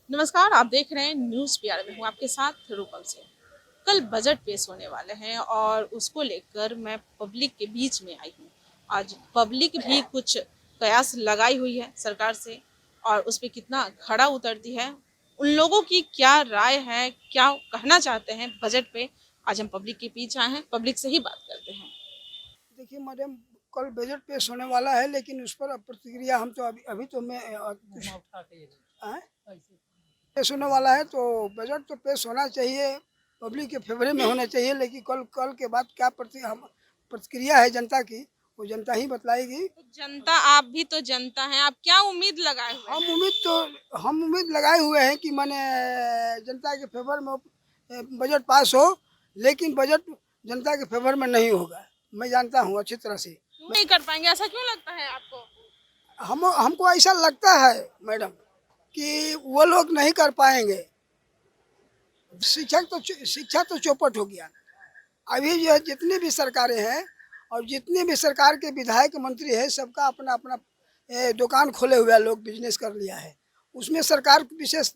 नमस्कार, आप देख रहे हैं न्यूज़ पीआर में हूँ आपके साथ रूपम से। कल बजट पेश होने वाले हैं और उसको लेकर मैं पब्लिक के बीच में आई हूँ। आज पब्लिक भी कुछ कयास लगाई हुई है सरकार से और उस पे कितना खड़ा उतरती है। उन लोगों की क्या राय है, क्या कहना चाहते हैं बजट पे, आज हम पब्लिक के बीच आए हैं, पब्लिक से ही बात करते हैं। देखिए मैडम, कल बजट पेश होने वाला है, लेकिन उस पर अब प्रतिक्रिया हम तो अभी अभी तो मैं कुछ आए? पेश होने वाला है तो बजट तो पेश होना चाहिए, पब्लिक के फेवरे में होना चाहिए। लेकिन कल कल के बाद क्या प्रतिक्रिया है जनता की, वो जनता ही बतलाएगी। तो जनता, आप भी तो जनता हैं, आप क्या उम्मीद लगाए हुए हम हैं? उम्मीद तो हम उम्मीद लगाए हुए हैं कि माने जनता के फेवर में बजट पास हो, लेकिन बजट जनता के फेवर में नहीं होगा। मैं जानता हूँ अच्छी तरह से। क्यों नहीं कर पाएंगे, ऐसा क्यों लगता है आपको? हमको ऐसा लगता है मैडम कि वो लोग नहीं कर पाएंगे। शिक्षा तो चौपट हो गया। अभी जो है जितनी भी सरकारें हैं और जितनी भी सरकार के विधायक मंत्री हैं, सबका अपना अपना दुकान खोले हुए लोग बिजनेस कर लिया है। उसमें सरकार विशेष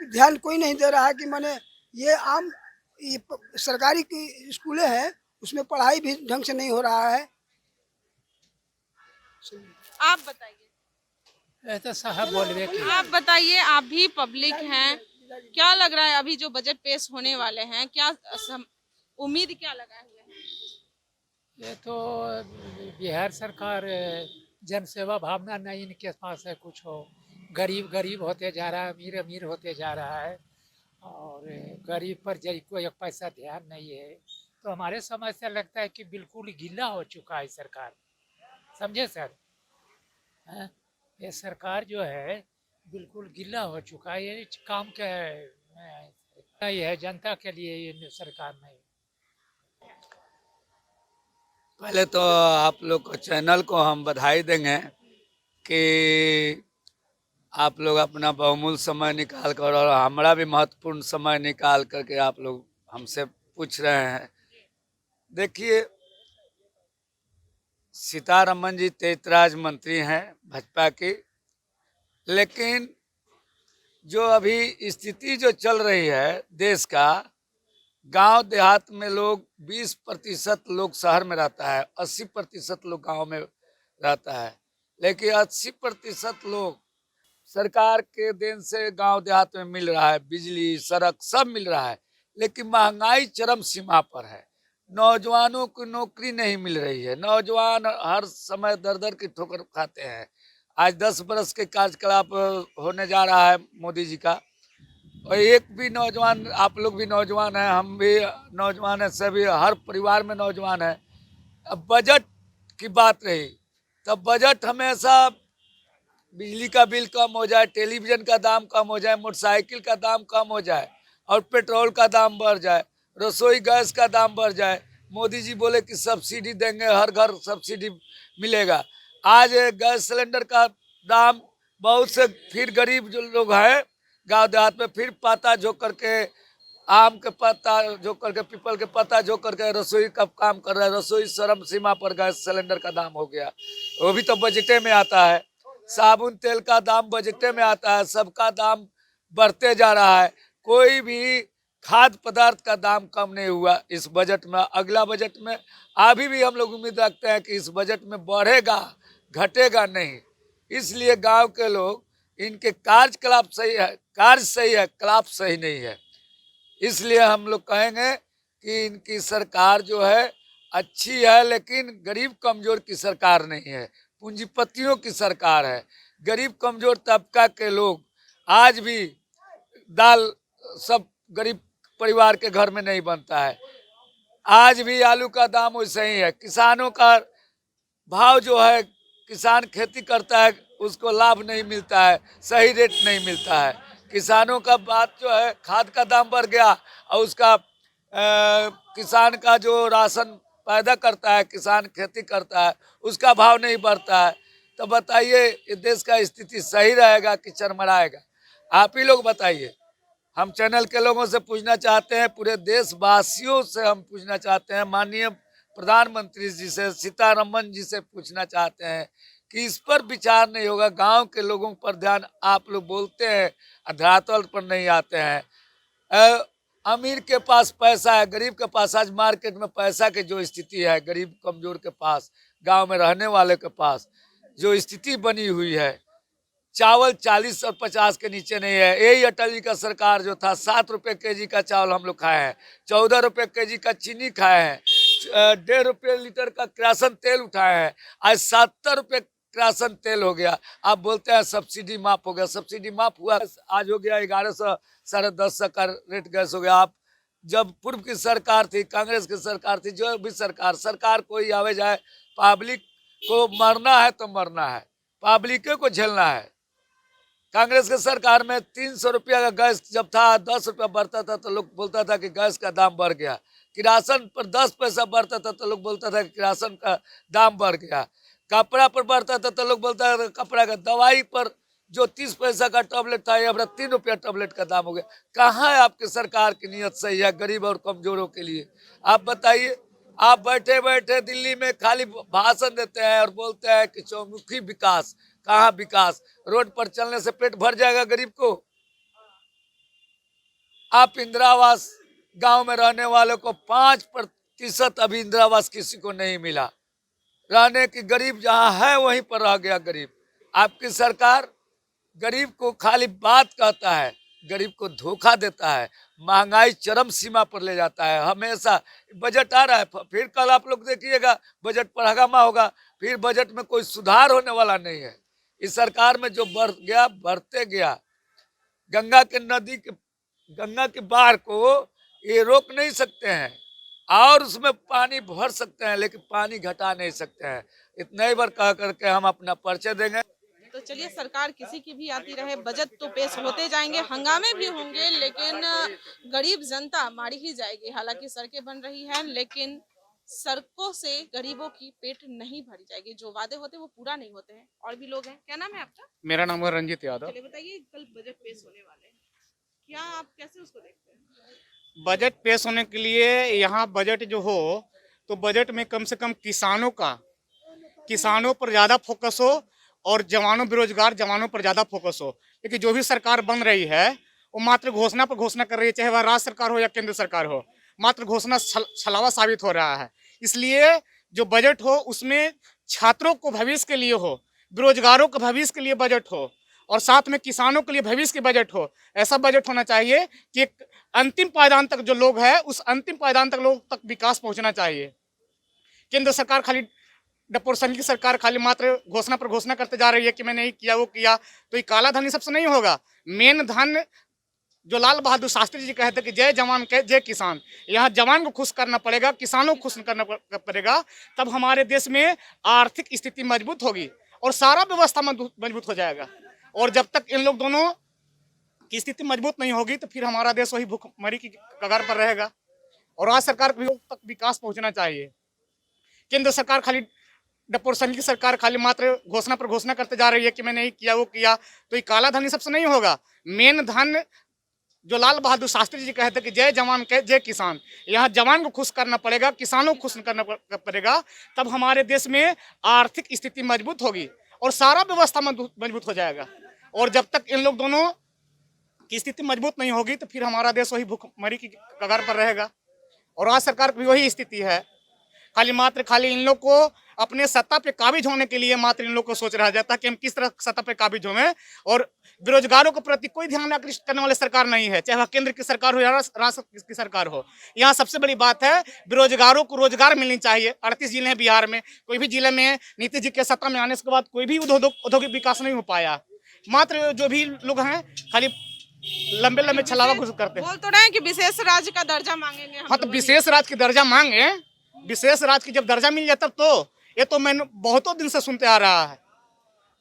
ध्यान कोई नहीं दे रहा है कि माने ये आम सरकारी की स्कूलें हैं, उसमें पढ़ाई भी ढंग से नहीं हो रहा है। आप बताइए। ऐसा साहब बोलबे की आप बताइए, आप भी पब्लिक हैं, क्या लग रहा है अभी जो बजट पेश होने वाले हैं, क्या उम्मीद क्या लगाए हुए हैं? ये तो बिहार सरकार जन सेवा भावना नहीं इनके पास है कुछ हो। गरीब गरीब होते जा रहा है, अमीर अमीर होते जा रहा है और गरीब पर जरी कोई एक पैसा ध्यान नहीं है। तो हमारे समझ से लगता है कि बिल्कुल गीला हो चुका है सरकार। समझे सर? हैं? ये सरकार जो है बिल्कुल गीला हो चुका है। ये काम के नहीं है जनता के लिए ये सरकार नहीं। पहले तो आप लोग को चैनल को हम बधाई देंगे कि आप लोग अपना बहुमूल्य समय निकाल कर और हमारा भी महत्वपूर्ण समय निकाल करके आप लोग हमसे पूछ रहे हैं। देखिए, सीतारमन जी तेजराज मंत्री हैं भाजपा की, लेकिन जो अभी स्थिति जो चल रही है देश का, गांव देहात में लोग 20% लोग शहर में रहता है, 80% लोग गांव में रहता है। लेकिन 80% लोग सरकार के देन से गांव देहात में मिल रहा है, बिजली सड़क सब मिल रहा है, लेकिन महंगाई चरम सीमा पर है। नौजवानों को नौकरी नहीं मिल रही है, नौजवान हर समय दर दर की ठोकर खाते हैं। आज 10 बरस के कार्यकलाप होने जा रहा है मोदी जी का, और एक भी नौजवान, आप लोग भी नौजवान हैं, हम भी नौजवान हैं, सभी हर परिवार में नौजवान है। अब बजट की बात रही, तब बजट हमेशा बिजली का बिल कम हो जाए, टेलीविजन का दाम कम हो जाए, मोटरसाइकिल का दाम कम हो जाए और पेट्रोल का दाम बढ़ जाए, रसोई गैस का दाम बढ़ जाए। मोदी जी बोले कि सब्सिडी देंगे, हर घर सब्सिडी मिलेगा। आज गैस सिलेंडर का दाम बहुत से फिर गरीब जो लोग हैं गांव देहात में फिर पत्ता झोंक करके, आम के पत्ता झोंक करके, पीपल के पत्ता झोंक करके रसोई का काम कर रहा है। रसोई चरम सीमा पर गैस सिलेंडर का दाम हो गया, वो भी तो बजटे में आता है। साबुन तेल का दाम बजटे में आता है, सबका दाम बढ़ते जा रहा है। कोई भी खाद्य पदार्थ का दाम कम नहीं हुआ इस बजट में। अगला बजट में अभी भी हम लोग उम्मीद रखते हैं कि इस बजट में बढ़ेगा, घटेगा नहीं। इसलिए गांव के लोग, इनके कार्यकलाप सही है, कार्य सही है, कलाप सही नहीं है। इसलिए हम लोग कहेंगे कि इनकी सरकार जो है अच्छी है, लेकिन गरीब कमजोर की सरकार नहीं है, पूंजीपतियों की सरकार है। गरीब कमजोर तबका के लोग आज भी दाल सब गरीब परिवार के घर में नहीं बनता है। आज भी आलू का दाम वैसे ही है। किसानों का भाव जो है, किसान खेती करता है उसको लाभ नहीं मिलता है, सही रेट नहीं मिलता है। किसानों का बात जो है, खाद का दाम बढ़ गया और उसका किसान का जो राशन पैदा करता है, किसान खेती करता है, उसका भाव नहीं बढ़ता है। तो बताइए ये देश का स्थिति सही रहेगा कि चरमराएगा? आप ही लोग बताइए। हम चैनल के लोगों से पूछना चाहते हैं, पूरे देशवासियों से हम पूछना चाहते हैं, माननीय प्रधानमंत्री जी से, सीतारमन जी से पूछना चाहते हैं कि इस पर विचार नहीं होगा। गांव के लोगों पर ध्यान आप लोग बोलते हैं, धरातल पर नहीं आते हैं। अमीर के पास पैसा है, गरीब के पास आज मार्केट में पैसा की जो स्थिति है, गरीब कमजोर के पास, गांव में रहने वाले के पास जो स्थिति बनी हुई है, चावल 40 और 50 के नीचे नहीं है। यही अटल जी का सरकार जो था, 7 रुपये केजी का चावल हम लोग खाए हैं, 14 रुपये केजी का चीनी खाए हैं, 1.5 रुपये लीटर का किरासन तेल उठाए हैं। आज 70 रुपये किरासन तेल हो गया। आप बोलते हैं सब्सिडी माफ हो गया, सब्सिडी माफ हुआ, आज हो गया 1100 साढ़े 10 का रेट गैस हो गया। आप जब पूर्व की सरकार थी, कांग्रेस की सरकार थी, जो भी सरकार कोई आवे जाए, पब्लिक को मरना है तो मरना है, पब्लिक को झेलना है। कांग्रेस के सरकार में 300 रुपया का गैस जब था, 10 रुपया बढ़ता था तो लोग बोलता था कि गैस का दाम बढ़ गया। किरासन पर 10 पैसा बढ़ता था तो लोग बोलता था कि किरासन का दाम बढ़ गया। कपड़ा पर बढ़ता था तो लोग बोलता था कपड़ा का। दवाई पर जो 30 पैसा का टैबलेट था, ये अब 3 रुपया टैबलेट का दाम हो गया। कहाँ है आपकी सरकार की नीयत सही है गरीब और कमजोरों के लिए? आप बताइए। आप बैठे बैठे दिल्ली में खाली भाषण देते हैं और बोलते हैं कि चौमुखी विकास। कहाँ विकास? रोड पर चलने से पेट भर जाएगा गरीब को? आप इंदिरा आवास, गांव में रहने वालों को 5% अभी इंदिरा आवास किसी को नहीं मिला। रहने की गरीब जहां है वहीं पर रह गया गरीब। आपकी सरकार गरीब को खाली बात कहता है, गरीब को धोखा देता है, महंगाई चरम सीमा पर ले जाता है। हमेशा बजट आ रहा है, फिर कल आप लोग देखिएगा बजट पर हंगामा होगा, फिर बजट में कोई सुधार होने वाला नहीं है। इस सरकार में जो बढ़ गया बढ़ते गया। गंगा की बाढ़ को ये रोक नहीं सकते हैं और उसमें पानी भर सकते हैं, लेकिन पानी घटा नहीं सकते हैं। इतना ही बार कह करके हम अपना परिचय देंगे। तो चलिए, सरकार किसी की भी आती रहे, बजट तो पेश होते जाएंगे, हंगामे भी होंगे, लेकिन गरीब जनता मारी ही जाएगी। हालांकि सड़कें बन रही हैं, लेकिन सड़कों से गरीबों की पेट नहीं भरी जाएगी। जो वादे होते हैं वो पूरा नहीं होते हैं। और भी लोग हैं। क्या नाम है आपका? मेरा नाम है रंजीत यादव। चलिए बताइए, कल बजट पेश होने वाले हैं, क्या आप कैसे उसको देखते हैं? बजट पेश होने के लिए यहाँ बजट जो हो तो बजट में कम से कम किसानों पर ज़्यादा फोकस हो और बेरोजगार जवानों पर ज़्यादा फोकस हो। क्योंकि जो भी सरकार बन रही है वो मात्र घोषणा पर घोषणा कर रही है, चाहे वह राज्य सरकार हो या केंद्र सरकार हो। मात्र घोषणा छलावा साबित हो रहा है। इसलिए जो बजट हो उसमें छात्रों को भविष्य के लिए हो, बेरोजगारों को भविष्य के लिए बजट हो और साथ में किसानों के लिए भविष्य के बजट हो। ऐसा बजट होना चाहिए कि एक अंतिम पायदान तक जो लोग हैं उस अंतिम पायदान तक लोग तक विकास पहुंचना चाहिए। केंद्र सरकार खाली डपोरसन की सरकार खाली मात्र घोषणा पर घोषणा करते जा रही है कि मैंने ये किया वो किया, तो ये काला धन सबसे नहीं होगा। मेन धन जो लाल बहादुर शास्त्री जी कहते कि जय जवान के जय किसान, यहाँ जवान को खुश करना पड़ेगा, किसानों को खुश करना पड़ेगा, तब हमारे देश में आर्थिक स्थिति मजबूत होगी और सारा व्यवस्था मजबूत हो जाएगा। और जब तक इन लोग दोनों की स्थिति मजबूत नहीं होगी तो फिर हमारा देश वही भूखमरी की कगार पर रहेगा। और राज्य सरकार को तक विकास पहुंचना चाहिए। केंद्र सरकार खाली डपोरसन की सरकार खाली मात्र घोषणा पर घोषणा करते जा रही है कि मैंने ये किया वो किया, तो ये काला धन सबसे नहीं होगा। मेन धन जो लाल बहादुर शास्त्री जी कहते कि जय जवान के जय किसान, यहाँ जवान को खुश करना पड़ेगा, किसानों को खुश करना पड़ेगा, तब हमारे देश में आर्थिक स्थिति मजबूत होगी और सारा व्यवस्था मजबूत हो जाएगा। और जब तक इन लोग दोनों की स्थिति मजबूत नहीं होगी तो फिर हमारा देश वही भूखमरी की कगार पर रहेगा। और राज्य सरकार की वही स्थिति है। खाली इन लोग को अपने सत्ता पे काबिज होने के लिए मात्र इन लोग को सोच रहा जाता है कि हम किस तरह सत्ता पे काबिज होंगे। और बेरोजगारों के प्रति कोई ध्यान आकृष्ट करने वाली सरकार नहीं है, चाहे वह केंद्र की सरकार हो या राज्य की सरकार हो। यहाँ सबसे बड़ी बात है बेरोजगारों को रोजगार मिलनी चाहिए। 38 जिले हैं बिहार में, कोई भी जिले में नीतीश जी के सत्ता में आने के बाद कोई भी औद्योगिक विकास नहीं हो पाया। मात्र जो भी लोग हैं खाली लंबे लंबे छलावा घोषित करते हैं। बोल तो रहे हैं कि विशेष राज्य का दर्जा मांगेंगे हम। हाँ, तो विशेष राज्य की दर्जा मांगे। विशेष राज्य की जब दर्जा मिल जाए तब तो, ये तो मैंने बहुतों दिन से सुनते आ रहा है।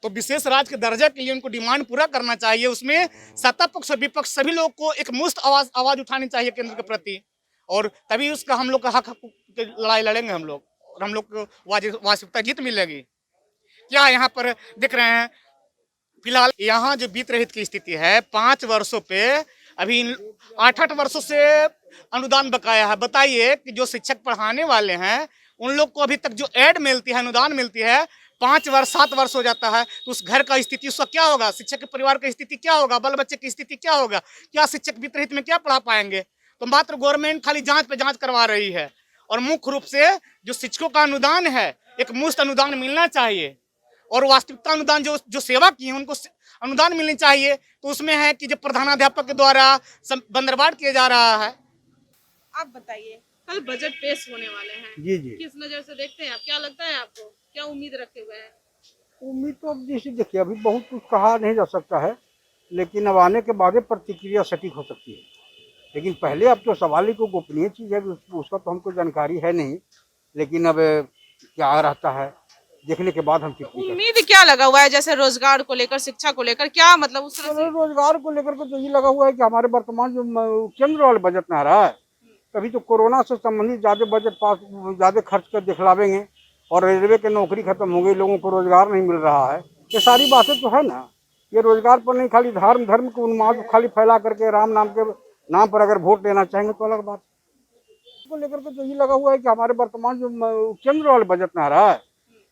तो विशेष राज्य के दर्जा के लिए उनको डिमांड पूरा करना चाहिए। उसमें सत्ता पक्ष और विपक्ष सभी लोग को एक मुश्त आवाज उठानी चाहिए केंद्र के प्रति, और तभी उसका हम लोग का हक की लड़ाई लड़ेंगे हम लोग, और हम लोग को वास्तविकता जीत मिलेगी। क्या यहाँ पर देख रहे हैं फिलहाल यहाँ जो वित्त रहित की स्थिति है, 5 वर्षों पे अभी 8 वर्षों से अनुदान बकाया है। बताइए कि जो शिक्षक पढ़ाने वाले हैं उन लोग को अभी तक जो एड मिलती है, अनुदान मिलती है, 5 वर्ष 7 वर्ष हो जाता है तो उस घर का स्थिति उसका क्या होगा, शिक्षक के परिवार की स्थिति क्या होगा, बाल बच्चे की स्थिति क्या होगा, क्या शिक्षक वित्त में क्या पढ़ा पाएंगे। तो मात्र गवर्नमेंट खाली जांच पे जांच करवा रही है और मुख्य रूप से जो शिक्षकों का अनुदान है एक मुफ्त अनुदान मिलना चाहिए और वास्तविकता अनुदान जो सेवा की है उनको अनुदान मिलनी चाहिए। तो उसमें है कि जो प्रधानाध्यापक के द्वारा बंदरबांट किया जा रहा है। आप बताइए, कल बजट पेश होने वाले हैं, जी जी। किस नजर से देखते हैं आप? क्या लगता है आपको, क्या उम्मीद रखे हुए हैं? उम्मीद तो अब जैसे देखिए अभी बहुत कुछ कहा नहीं जा सकता है, लेकिन अब आने के बाद प्रतिक्रिया सटीक हो सकती है। लेकिन पहले अब तो सवाल ही को गोपनीय चीज़ है, उसका तो हमको जानकारी है नहीं, लेकिन अब क्या रहता है देखने के बाद हम टिप्पणी करें। उम्मीद क्या लगा हुआ है, जैसे रोजगार को लेकर, शिक्षा को लेकर, क्या मतलब उस तरह से? रोजगार को लेकर के तो ये लगा हुआ है कि हमारे वर्तमान जो केंद्र वाले बजट में आ रहा है, तभी तो कोरोना से संबंधित ज़्यादा बजट पास ज़्यादा खर्च कर दिखलावेंगे और रेलवे की नौकरी खत्म हो गई, लोगों को रोजगार नहीं मिल रहा है। ये सारी बातें तो है ना। ये रोजगार पर नहीं, खाली धर्म को उन्माद खाली फैला करके राम नाम के नाम पर अगर वोट लेना चाहेंगे तो अलग बात को लेकर के तो ये लगा हुआ है कि हमारे वर्तमान जो केंद्र वाले बजट में आ रहा है,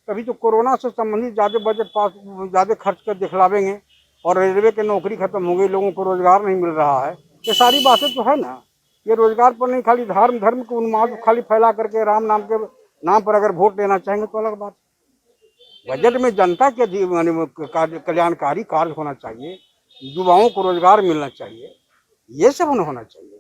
तभी तो कोरोना से संबंधित ज़्यादा बजट पास ज़्यादा खर्च कर दिखलावेंगे और रेलवे की नौकरी खत्म हो गई, लोगों को रोजगार नहीं मिल रहा है। ये सारी बातें तो है ना। ये रोजगार पर नहीं, खाली धर्म को उन्माद खाली फैला करके राम नाम के नाम पर अगर वोट लेना चाहेंगे तो अलग बात। बजट में जनता के कल्याणकारी कार्य होना चाहिए, युवाओं को रोजगार मिलना चाहिए, ये सब होना चाहिए,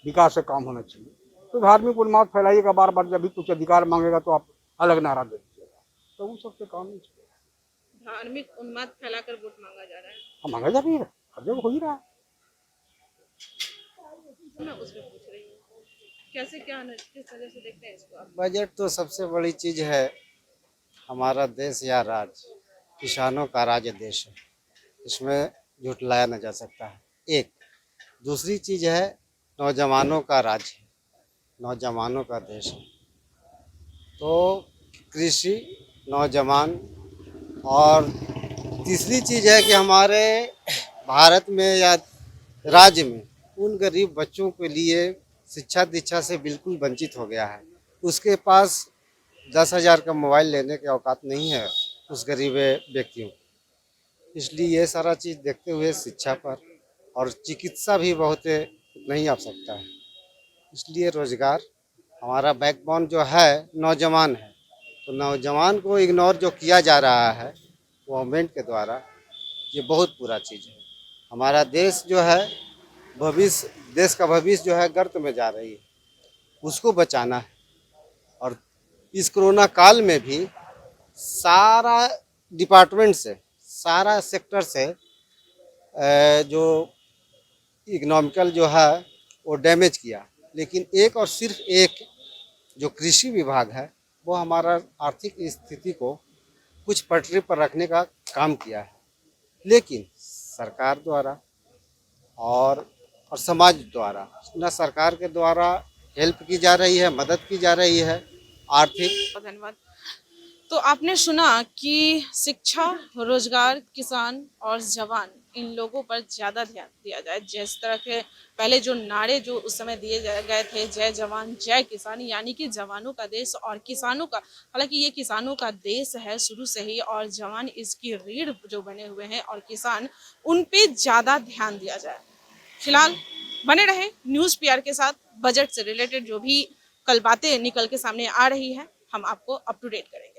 विकास का काम होना चाहिए। तो धार्मिक उन्माद फैलाइएगा बार बार, जब भी कुछ अधिकार मांगेगा तो आप अलग नारा दे दीजिएगा, तो उन सबसे काम नहीं चाहिए। धार्मिक उन्माद फैलाकर वोट मांगा जा रहा है, मांगा जा रही है, हर जगह हो ही रहा है। मैं उसमें पूछ रही हूँ कैसे, क्या किस वजह से देखते हैं इसको आप? बजट तो सबसे बड़ी चीज है, हमारा देश या राज्य किसानों का राज्य देश है, इसमें झुटलाया न जा सकता है। एक दूसरी चीज है नौजवानों का राज्य है, नौजवानों का देश है, तो कृषि, नौजवान, और तीसरी चीज है कि हमारे भारत में या राज्य में उन गरीब बच्चों के लिए शिक्षा दीक्षा से बिल्कुल वंचित हो गया है। उसके पास 10,000 का मोबाइल लेने की औकात नहीं है उस गरीब व्यक्तियों को। इसलिए ये सारा चीज़ देखते हुए शिक्षा पर और चिकित्सा भी बहुत नहीं आ सकता है। इसलिए रोजगार, हमारा बैकबोन जो है नौजवान है, तो नौजवान को इग्नोर जो किया जा रहा है गवर्नमेंट के द्वारा, ये बहुत बुरा चीज़ है। हमारा देश जो है भविष्य, देश का भविष्य जो है गर्त में जा रही है, उसको बचाना है। और इस कोरोना काल में भी सारा डिपार्टमेंट से, सारा सेक्टर से जो इकोनॉमिकल जो है वो डैमेज किया, लेकिन एक और सिर्फ एक जो कृषि विभाग है वो हमारा आर्थिक स्थिति को कुछ पटरी पर रखने का काम किया है। लेकिन सरकार द्वारा और समाज द्वारा, न सरकार के द्वारा हेल्प की जा रही है, मदद की जा रही है आर्थिक। धन्यवाद। तो आपने सुना कि शिक्षा, रोजगार, किसान और जवान, इन लोगों पर ज़्यादा ध्यान दिया जाए। जिस तरह के पहले जो नारे जो उस समय दिए गए थे, जय जवान जय किसान, यानी कि जवानों का देश और किसानों का, हालांकि ये किसानों का देश है शुरू से ही, और जवान इसकी रीढ़ जो बने हुए हैं, और किसान, उन पे ज़्यादा ध्यान दिया जाए। फिलहाल बने रहे न्यूज़ पीआर के साथ। बजट से रिलेटेड जो भी कल बातें निकल के सामने आ रही है, हम आपको अप टू डेट करेंगे।